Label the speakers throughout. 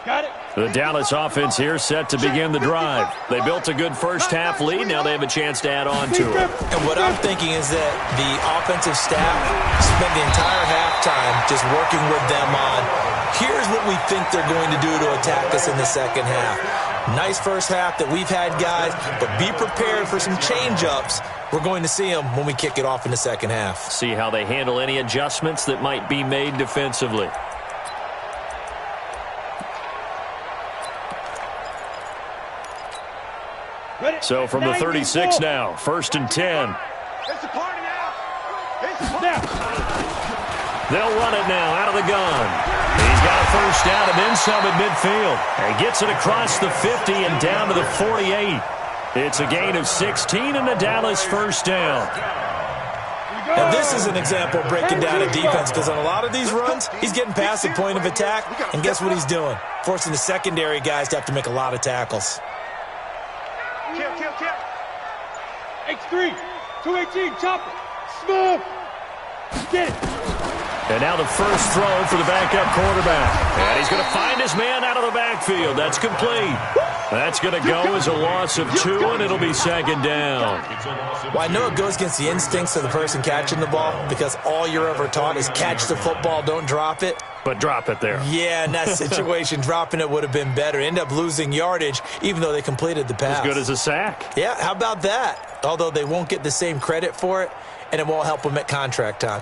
Speaker 1: Got it.
Speaker 2: The Dallas offense here set to begin the drive. They built a good first-half lead. Now they have a chance to add on to it.
Speaker 3: And what I'm thinking is that the offensive staff spent the entire halftime just working with them on, here's what we think they're going to do to attack us in the second half. Nice first half that we've had, guys, but be prepared for some change-ups. We're going to see them when we kick it off in the second half.
Speaker 2: See how they handle any adjustments that might be made defensively. So from the 36 now, 1st and 10.
Speaker 1: It's the party now. It's the party.
Speaker 2: They'll run it now out of the gun. He's got a first down and then some at midfield. And gets it across the 50 and down to the 48. It's a gain of 16 and a Dallas first down.
Speaker 3: And this is an example of breaking down a defense, because on a lot of these runs, he's getting past the point of attack, and guess what he's doing? Forcing the secondary guys to have to make a lot of tackles.
Speaker 1: Kill. X3, 218, chop it. Smooth. Get it.
Speaker 2: And now the first throw for the backup quarterback. And he's going to find his man out of the backfield. That's complete. That's going to go as a loss of 2, and it'll be 2nd down.
Speaker 3: Well, I know it goes against the instincts of the person catching the ball, because all you're ever taught is catch the football, don't drop it.
Speaker 2: But drop it there.
Speaker 3: Yeah, in that situation, dropping it would have been better. End up losing yardage, even though they completed the pass.
Speaker 2: As good as a sack.
Speaker 3: Yeah, how about that? Although they won't get the same credit for it, and it won't help them at contract time.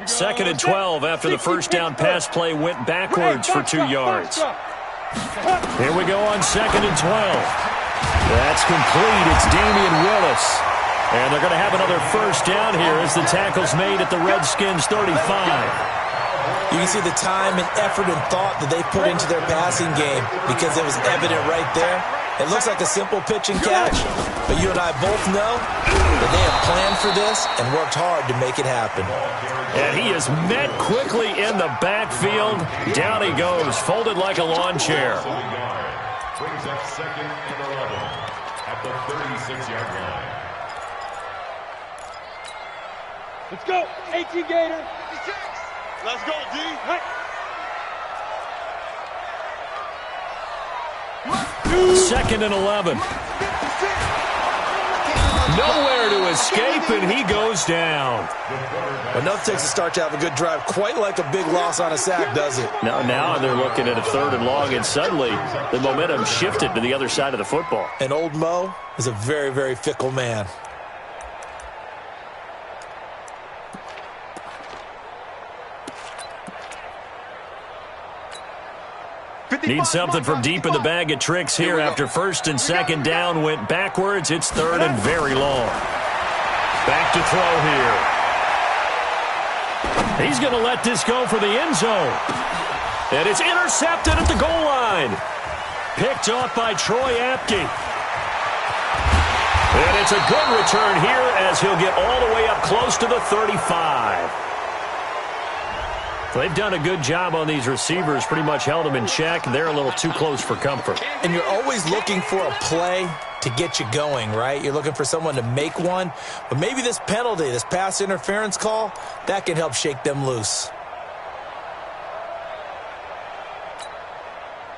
Speaker 2: Second and 12 after the first down pass play went backwards for 2 yards. Here we go on 2nd and 12. That's complete. It's Damian Willis. And they're going to have another first down here as the tackle's made at the Redskins 35.
Speaker 3: You can see the time and effort and thought that they put into their passing game, because it was evident right there. It looks like a simple pitch and catch, but you and I both know that they have planned for this and worked hard to make it happen.
Speaker 2: And he is met quickly in the backfield. Down he goes, folded like a lawn chair.
Speaker 4: Brings up 2nd and 11 at the 36-yard line.
Speaker 1: Let's go. 18 Gator. 56. Let's go, D. Right.
Speaker 2: 2nd and 11. Nowhere to escape, and he goes down.
Speaker 3: Enough takes a start to have a good drive. Quite like a big loss on a sack, does it?
Speaker 2: Now they're looking at a 3rd and long, and suddenly the momentum shifted to the other side of the football.
Speaker 3: And old Mo is a very, very fickle man.
Speaker 2: Need something from deep in the bag of tricks here after 1st and 2nd down went backwards. It's 3rd and very long. Back to throw here. He's going to let this go for the end zone. And it's intercepted at the goal line. Picked off by Troy Apke. And it's a good return here as he'll get all the way up close to the 35. They've done a good job on these receivers, pretty much held them in check. They're a little too close for comfort.
Speaker 3: And you're always looking for a play to get you going, right? You're looking for someone to make one. But maybe this penalty, this pass interference call, that can help shake them loose.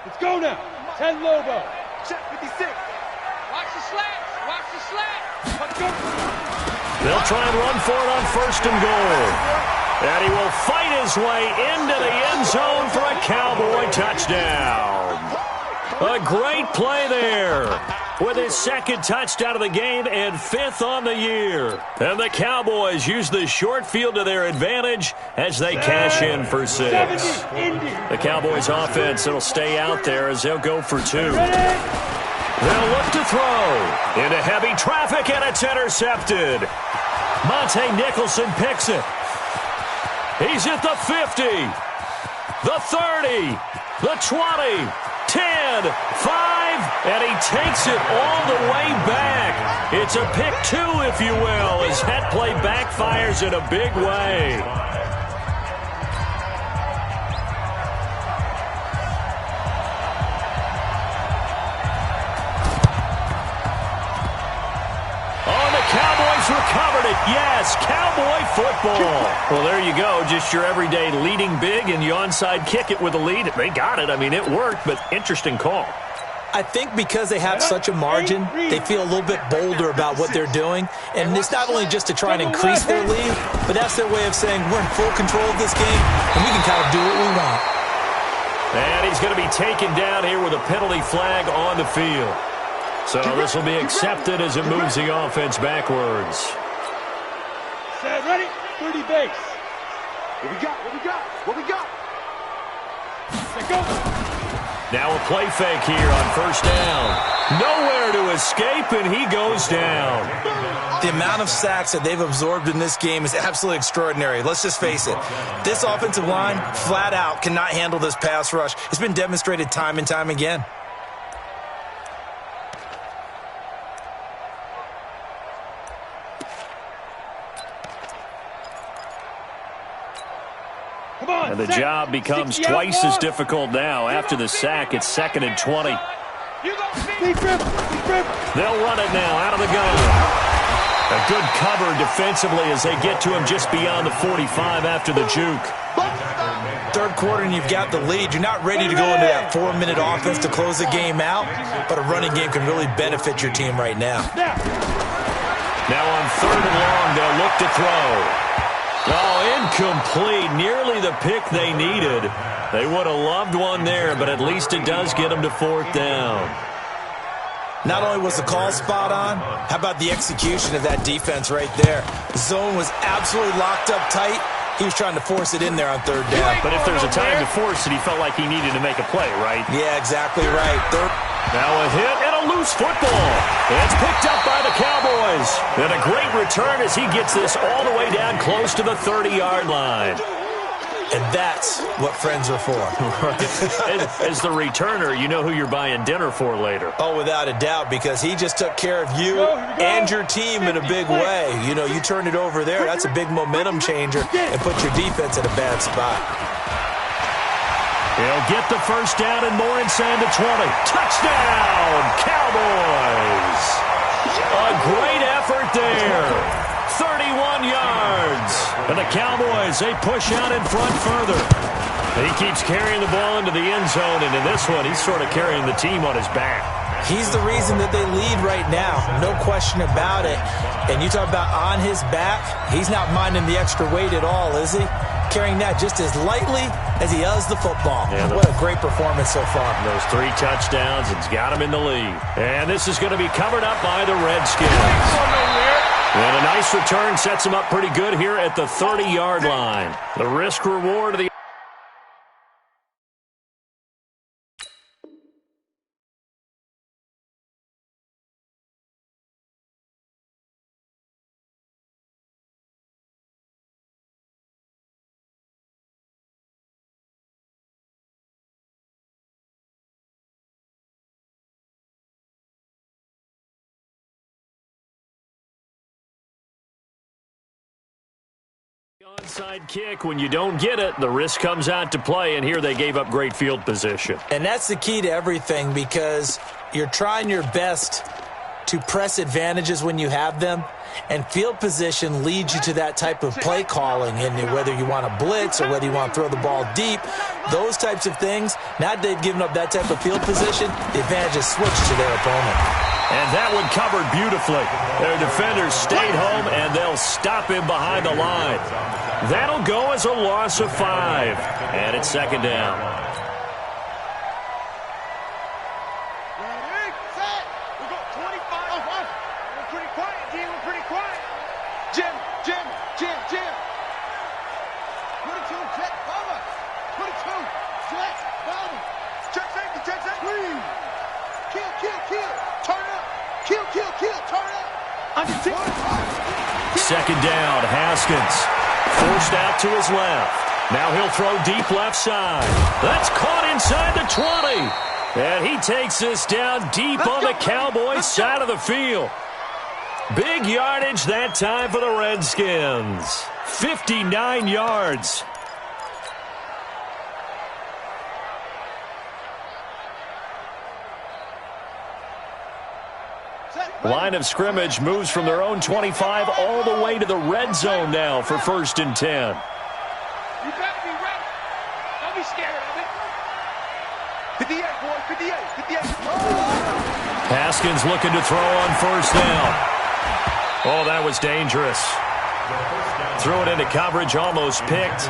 Speaker 1: Let's go now. 10 Lobo.
Speaker 5: Check 56. Watch the slats. Watch the slats.
Speaker 1: Let's go.
Speaker 2: They'll try and run for it on 1st and goal. And he will fight his way into the end zone for a Cowboy touchdown. A great play there with his 2nd touchdown of the game and 5th on the year. And the Cowboys use the short field to their advantage as they cash in for 6. The Cowboys offense, it'll stay out there as they'll go for 2. They'll look to throw into heavy traffic, and it's intercepted. Monte Nicholson picks it. He's at the 50, the 30, the 20, 10, 5, and he takes it all the way back. It's a pick 2, if you will, as that play backfires in a big way. Cowboys recovered it Yes, Cowboy football. Well, there you go. Just your everyday leading big, and you onside kick it with a lead. They got it. I mean, it worked, but interesting call.
Speaker 3: I think because they have such a margin, they feel a little bit bolder about what they're doing. And it's not only just to try and increase their lead, but that's their way of saying we're in full control of this game, and we can kind of do what we want.
Speaker 2: And he's going to be taken down here with a penalty flag on the field. So this will be accepted as it moves the offense backwards.
Speaker 1: Set, ready? 30 base. What we got? What we got? What we got? Set, go.
Speaker 2: Now a play fake here on first down. Nowhere to escape, and he goes down.
Speaker 3: The amount of sacks that they've absorbed in this game is absolutely extraordinary. Let's just face it. This offensive line, flat out, cannot handle this pass rush. It's been demonstrated time and time again.
Speaker 2: And the job becomes twice as difficult now. After the sack, it's 2nd and 20. They'll run it now out of the gun. A good cover defensively as they get to him just beyond the 45 after the juke.
Speaker 3: Third quarter and you've got the lead. You're not ready to go into that 4-minute offense to close the game out, but a running game can really benefit your team right now.
Speaker 2: Now on 3rd and long, they'll look to throw. Oh, incomplete. Nearly the pick they needed. They would have loved one there, but at least it does get them to 4th down.
Speaker 3: Not only was the call spot on, how about the execution of that defense right there? The zone was absolutely locked up tight. He was trying to force it in there on 3rd down.
Speaker 2: But if there's a time to force it, he felt like he needed to make a play, right?
Speaker 3: Yeah, exactly right.
Speaker 2: Now a hit and a loose football. It's picked up by the Cowboys. And a great return as he gets this all the way down close to the 30-yard line.
Speaker 3: And that's what friends are for.
Speaker 2: As the returner, you know who you're buying dinner for later.
Speaker 3: Oh, without a doubt, because he just took care of you and your team in a big way. You know, you turn it over there, that's a big momentum changer and put your defense in a bad spot.
Speaker 2: He'll get the first down and more inside the 20. Touchdown, Cowboys! A great effort there. 31 yards. And the Cowboys, they push out in front further. He keeps carrying the ball into the end zone, and in this one, he's sort of carrying the team on his back.
Speaker 3: He's the reason that they lead right now, no question about it. And you talk about on his back, he's not minding the extra weight at all, is he? Carrying that just as lightly as he does the football. Yeah, what a great performance so far.
Speaker 2: Those 3 touchdowns, it's got him in the lead. And this is going to be covered up by the Redskins. And a nice return sets him up pretty good here at the 30-yard line. The risk reward of the onside kick. When you don't get it, the risk comes out to play, and here they gave up great field position.
Speaker 3: And that's the key to everything, because you're trying your best to press advantages when you have them, and field position leads you to that type of play calling, and whether you want to blitz or whether you want to throw the ball deep, those types of things. Now that they've given up that type of field position, the advantage is switched to their opponent.
Speaker 2: And that one covered beautifully. Their defenders stayed home, and they'll stop him behind the line. That'll go as a loss of 5. And it's 2nd down.
Speaker 5: Ready, set. We got 25. We're pretty quiet, G. We're pretty quiet. Jim. 22, jet, cover. 22, jet, cover. Check safety. Please. Kill. Turn up. Kill. Turn up. Under 2.
Speaker 2: 2nd down, Haskins. Forced out to his left. Now he'll throw deep left side. That's caught inside the 20. And he takes this down deep on the Cowboys side of the field. Big yardage that time for the Redskins. 59 yards. Line of scrimmage moves from their own 25 all the way to the red zone now for 1st and 10.
Speaker 5: You better be ready. Don't be scared of it. 58, boy, 58, 58.
Speaker 2: Haskins looking to throw on 1st down. Oh, that was dangerous. Threw it into coverage, almost picked,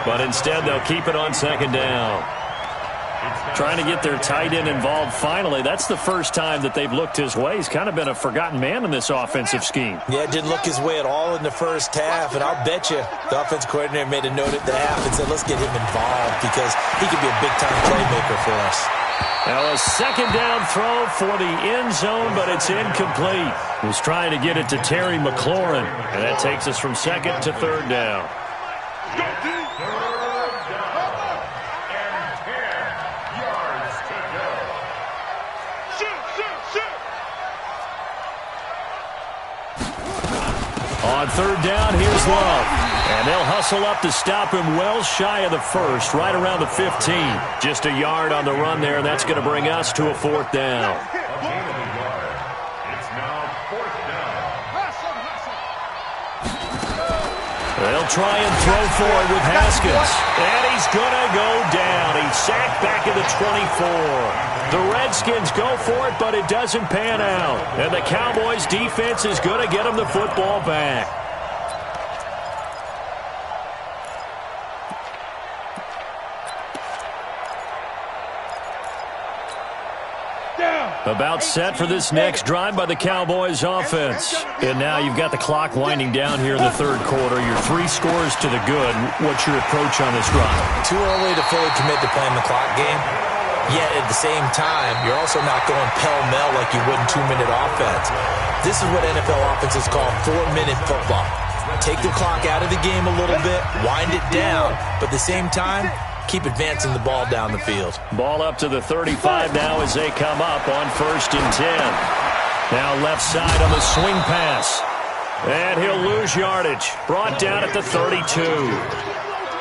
Speaker 2: but instead they'll keep it on 2nd down. Trying to get their tight end involved finally. That's the first time that they've looked his way. He's kind of been a forgotten man in this offensive scheme.
Speaker 3: Yeah, it didn't look his way at all in the first half, and I'll bet you the offense coordinator made a note at the half and said, let's get him involved because he could be a big-time playmaker for us.
Speaker 2: Now a 2nd down throw for the end zone, but it's incomplete. He's trying to get it to Terry McLaurin, and that takes us from 2nd to 3rd down. On 3rd down, here's Love. And they'll hustle up to stop him well shy of the 1st, right around the 15. Just a yard on the run there, and that's going to bring us to a 4th down.
Speaker 4: It's now 4th down.
Speaker 2: They'll try and throw for it with Haskins. And he's going to go down. He's sacked back at the 24. The Redskins go for it, but it doesn't pan out. And the Cowboys' defense is going to get them the football back. About set for this next drive by the Cowboys offense. And now you've got the clock winding down here in the 3rd quarter. You're 3 scores to the good. What's your approach on this drive?
Speaker 3: Too early to fully commit to playing the clock game. Yet at the same time, you're also not going pell-mell like you would in 2-minute offense. This is what NFL offenses call 4-minute football. Take the clock out of the game a little bit, wind it down, but at the same time, keep advancing the ball down the field.
Speaker 2: Ball up to the 35 now as they come up on 1st and 10. Now left side on the swing pass. And he'll lose yardage. Brought down at the 32.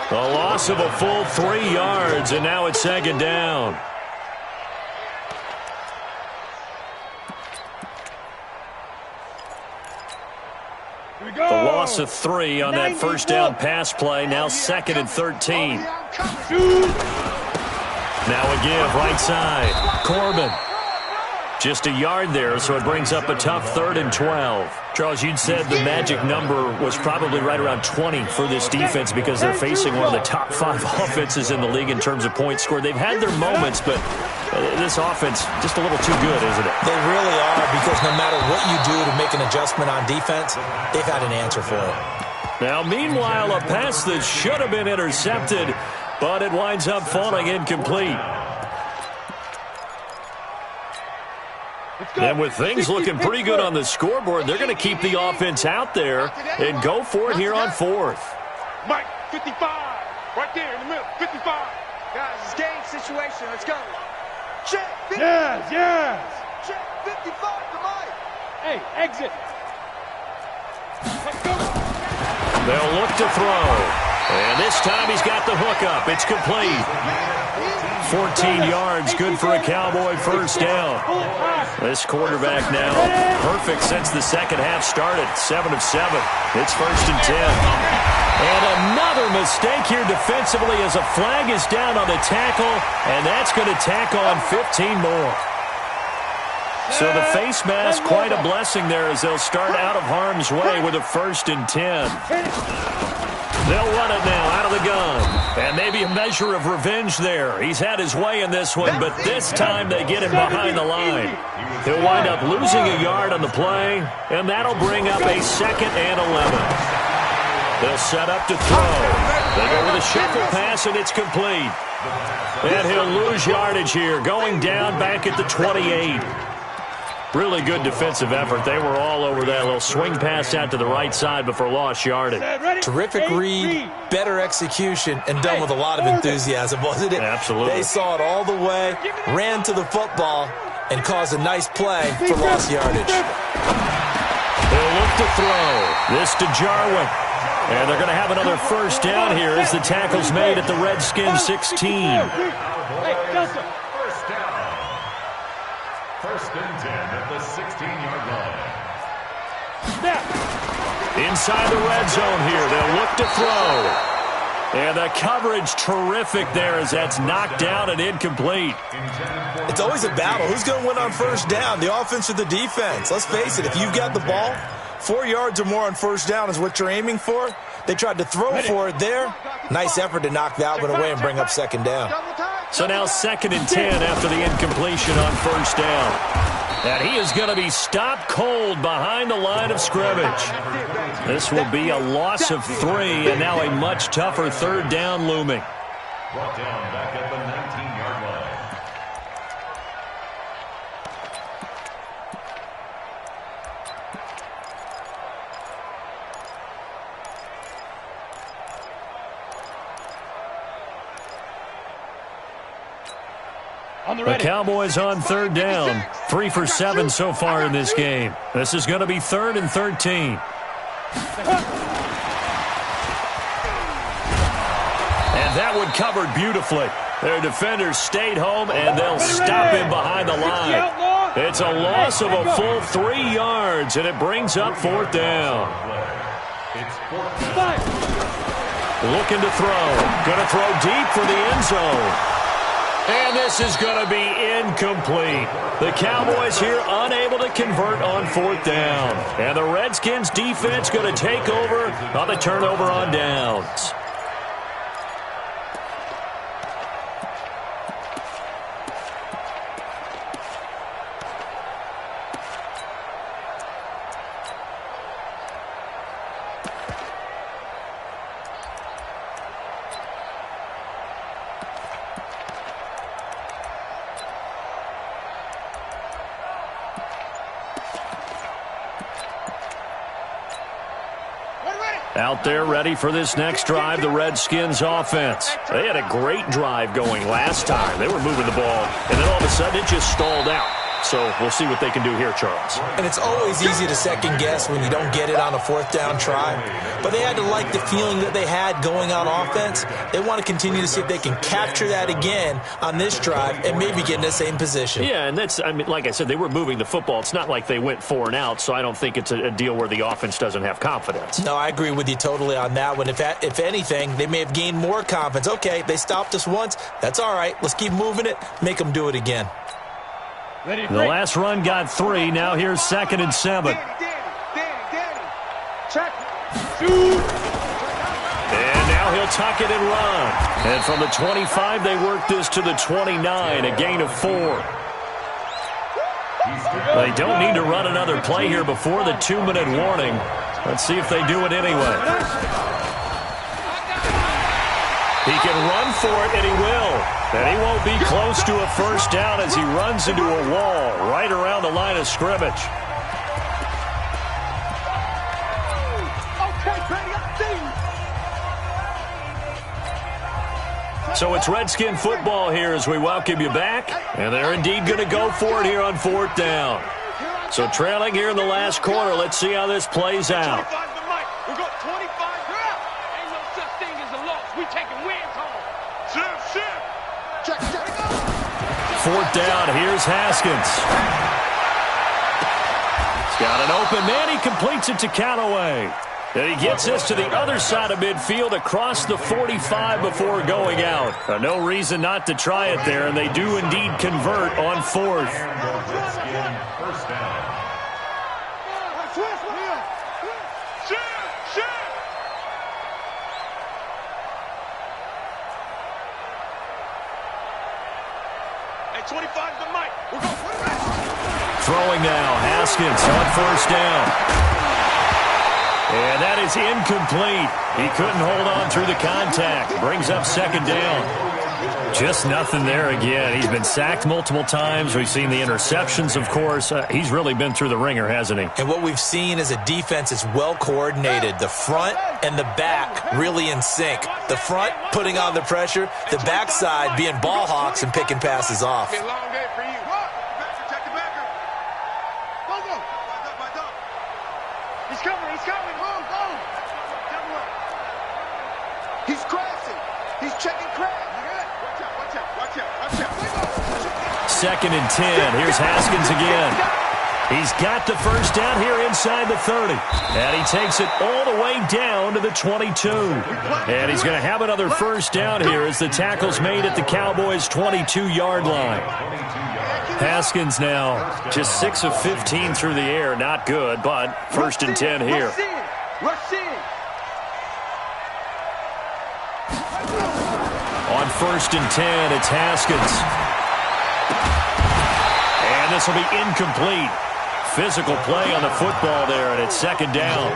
Speaker 2: The loss of a full 3 yards, and now it's 2nd down. The loss of 3 on that 1st down pass play. Now 2nd and 13. Now a give right side. Corbin. Just a yard there, so it brings up a tough 3rd and 12. Charles, you'd said the magic number was probably right around 20 for this defense because they're facing one of the top 5 offenses in the league in terms of points scored. They've had their moments, but this offense just a little too good, isn't it?
Speaker 3: They really are, because no matter what you do to make an adjustment on defense, they've had an answer for it.
Speaker 2: Now, meanwhile, a pass that should have been intercepted, but it winds up falling incomplete. And with things looking pretty good on the scoreboard, they're going to keep the offense out there and go for it here on 4th.
Speaker 5: Mike, 55. Right there in the middle, 55. Guys, it's game situation. Let's go. Check. 55.
Speaker 1: Yes.
Speaker 5: Check. 55 to Mike.
Speaker 1: Hey, exit. Let's go.
Speaker 2: They'll look to throw. And this time he's got the hook up. It's complete. 14 yards, good for a Cowboy 1st down. This quarterback now perfect since the 2nd half started. 7 of 7. It's 1st and 10. And another mistake here defensively as a flag is down on the tackle, and that's going to tack on 15 more. So the face mask, quite a blessing there as they'll start out of harm's way with a 1st and 10. They'll run it now out of the gun. And maybe a measure of revenge there. He's had his way in this one, but this time they get him behind the line. He'll wind up losing a yard on the play, and that'll bring up a 2nd and 11. They'll set up to throw. They go with a shuffle pass, and it's complete. And he'll lose yardage here, going down back at the 28. Really good defensive effort. They were all over that little swing pass out to the right side before lost yardage.
Speaker 3: Terrific read, better execution, and done with a lot of enthusiasm, wasn't it?
Speaker 2: Absolutely.
Speaker 3: They saw it all the way, ran to the football, and caused a nice play for lost yardage.
Speaker 2: They'll look to throw. This to Jarwin. And they're going to have another 1st down here as the tackle's made at the Redskins 16.
Speaker 4: First and 10 at the 16-yard line.
Speaker 2: Inside the red zone here. They'll look to throw. And the coverage terrific there as that's knocked down and incomplete.
Speaker 3: It's always a battle. Who's going to win on first down, the offense or the defense? Let's face it, if you've got the ball, 4 yards or more on first down is what you're aiming for. They tried to throw for it there. Nice effort to knock that one away and bring up second down.
Speaker 2: So now 2nd and 10 after the incompletion on first down. And he is going to be stopped cold behind the line of scrimmage. This will be a loss of 3, and now a much tougher 3rd down looming.
Speaker 4: Brought down back at the 19-yard line.
Speaker 2: The Cowboys on 3rd down. 3 for 7 so far in this game. This is going to be 3rd and 13. And that one covered beautifully. Their defenders stayed home, and they'll stop him behind the line. It's a loss of a full 3 yards, and it brings up 4th down. Looking to throw. Going to throw deep for the end zone. And this is going to be incomplete. The Cowboys here unable to convert on 4th down. And the Redskins defense going to take over on the turnover on downs. Out there ready for this next drive, the Redskins offense. They had a great drive going last time. They were moving the ball, and then all of a sudden it just stalled out. So we'll see what they can do here, Charles.
Speaker 3: And it's always easy to second guess when you don't get it on a 4th down try. But they had to like the feeling that they had going on offense. They want to continue to see if they can capture that again on this drive and maybe get in the same position.
Speaker 2: Yeah, and that's, I mean, like I said, they were moving the football. It's not like they went 4 and out, so I don't think it's a deal where the offense doesn't have confidence.
Speaker 3: No, I agree with you totally on that one. If anything, they may have gained more confidence. Okay, they stopped us once. That's all right. Let's keep moving it. Make them do it again.
Speaker 2: The last run got 3. Now here's 2nd and 7.
Speaker 5: Check.
Speaker 2: And now he'll tuck it and run. And from the 25, they work this to the 29, a gain of 4. They don't need to run another play here before the 2-minute warning. Let's see if they do it anyway. He can run for it, and he will. And he won't be close to a first down as he runs into a wall right around the line of scrimmage. So it's Redskin football here as we welcome you back. And they're indeed going to go for it here on 4th down. So trailing here in the last quarter. Let's see how this plays out.
Speaker 5: We got 25. Ain't no such thing as a loss. We taking wins home. Shift. Check.
Speaker 2: 4th down. Here's Haskins. He's got an open man. He completes it to Callaway. And he gets this to the other side of midfield across the 45 before going out. No reason not to try it there, and they do indeed convert on 4th.
Speaker 4: First down.
Speaker 5: Hey, 25 to Mike. We're going.
Speaker 2: Throwing now, Haskins on first down. And that is incomplete. He couldn't hold on through the contact. Brings up 2nd down. Just nothing there again. He's been sacked multiple times. We've seen the interceptions, of course. He's really been through the ringer, hasn't he?
Speaker 3: And what we've seen is a defense is well coordinated. The front and the back really in sync. The front putting on the pressure. The backside being ball hawks and picking passes off.
Speaker 5: Long day for you. Check the backer. Go. He's coming. He's crashing. He's checking crash. Watch out.
Speaker 2: 2nd and 10. Here's Haskins again. He's got the first down here inside the 30. And he takes it all the way down to the 22. And he's going to have another first down here as the tackle's made at the Cowboys' 22-yard line. Haskins now just 6 of 15 through the air. Not good, but 1st and 10 here.
Speaker 5: Rush in.
Speaker 2: On 1st and 10, it's Haskins. And this will be incomplete. Physical play on the football there, and it's 2nd down.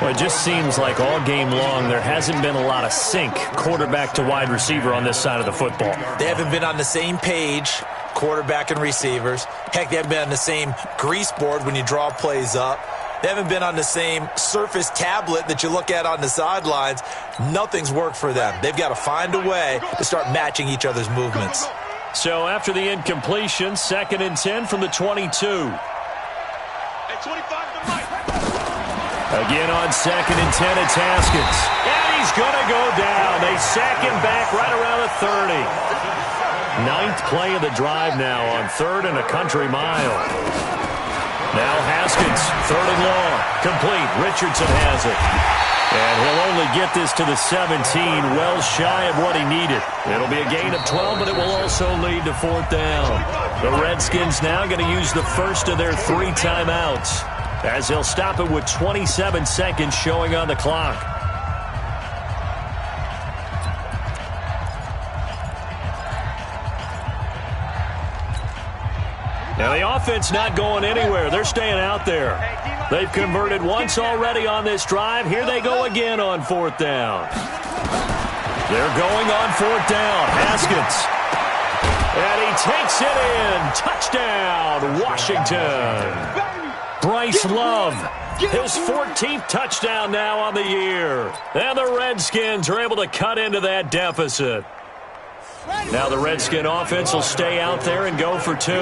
Speaker 2: Well, it just seems like all game long there hasn't been a lot of sync quarterback to wide receiver on this side of the football.
Speaker 3: They haven't been on the same page, quarterback and receivers. Heck, they haven't been on the same grease board when you draw plays up. They haven't been on the same Surface tablet that you look at on the sidelines. Nothing's worked for them. They've got to find a way to start matching each other's movements.
Speaker 2: So after the incompletion, 2nd and 10 from the 22. Again on 2nd and 10, it's Haskins. And he's going to go down. They sack him back right around the 30. 9th play of the drive now on 3rd and a country mile. Now Haskins, 3rd and long. Complete. Richardson has it. And he'll only get this to the 17, well shy of what he needed. It'll be a gain of 12, but it will also lead to 4th down. The Redskins now going to use the first of their 3 timeouts, as they'll stop it with 27 seconds showing on the clock. Now the offense not going anywhere. They're staying out there. They've converted once already on this drive. Here they go again on 4th down. They're going on 4th down. Haskins. And he takes it in. Touchdown, Washington. Bryce Love, his 14th touchdown now on the year. And the Redskins are able to cut into that deficit. Now the Redskin offense will stay out there and go for 2.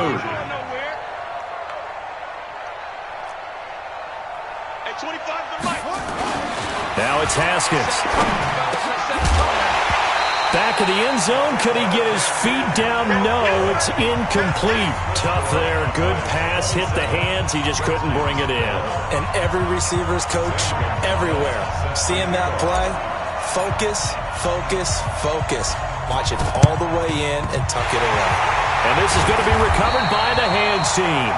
Speaker 2: Now it's Haskins. Back of the end zone. Could he get his feet down? No, it's incomplete. Tough there. Good pass. Hit the hands. He just couldn't bring it in.
Speaker 3: And every receiver's coach everywhere. Seeing that play, focus, focus, focus. Watch it all the way in and tuck it away.
Speaker 2: And this is going to be recovered by the hands team.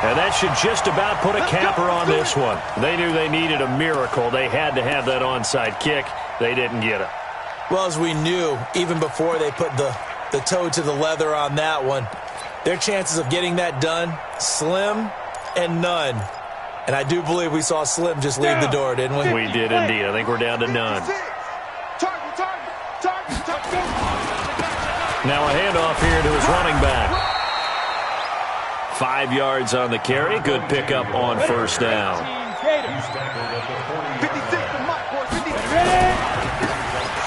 Speaker 2: And that should just about put a capper on this one. They knew they needed a miracle. They had to have that onside kick. They didn't get it.
Speaker 3: Well, as we knew, even before they put the toe to the leather on that one, their chances of getting that done, slim and none. And I do believe we saw Slim just leave the door, didn't we?
Speaker 2: We did indeed. I think we're down to none. Now a handoff here to his running back. 5 yards on the carry. Good pickup on 1st down.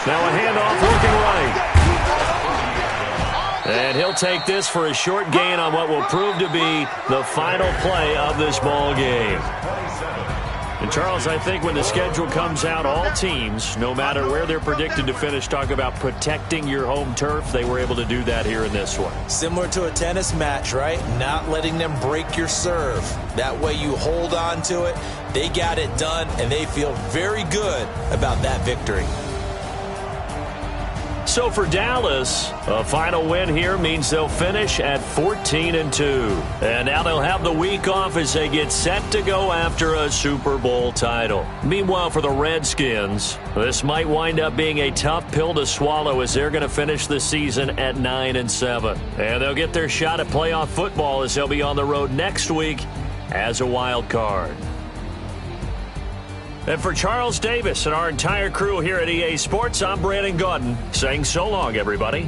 Speaker 2: Now a handoff looking right. And he'll take this for a short gain on what will prove to be the final play of this ball game. And Charles, I think when the schedule comes out, all teams, no matter where they're predicted to finish, talk about protecting your home turf. They were able to do that here in this one.
Speaker 3: Similar to a tennis match, right? Not letting them break your serve. That way you hold on to it. They got it done, and they feel very good about that victory.
Speaker 2: So for Dallas, a final win here means they'll finish at 14-2. And now they'll have the week off as they get set to go after a Super Bowl title. Meanwhile, for the Redskins, this might wind up being a tough pill to swallow as they're going to finish the season at 9-7. And they'll get their shot at playoff football as they'll be on the road next week as a wild card. And for Charles Davis and our entire crew here at EA Sports, I'm Brandon Gaudin saying so long, everybody.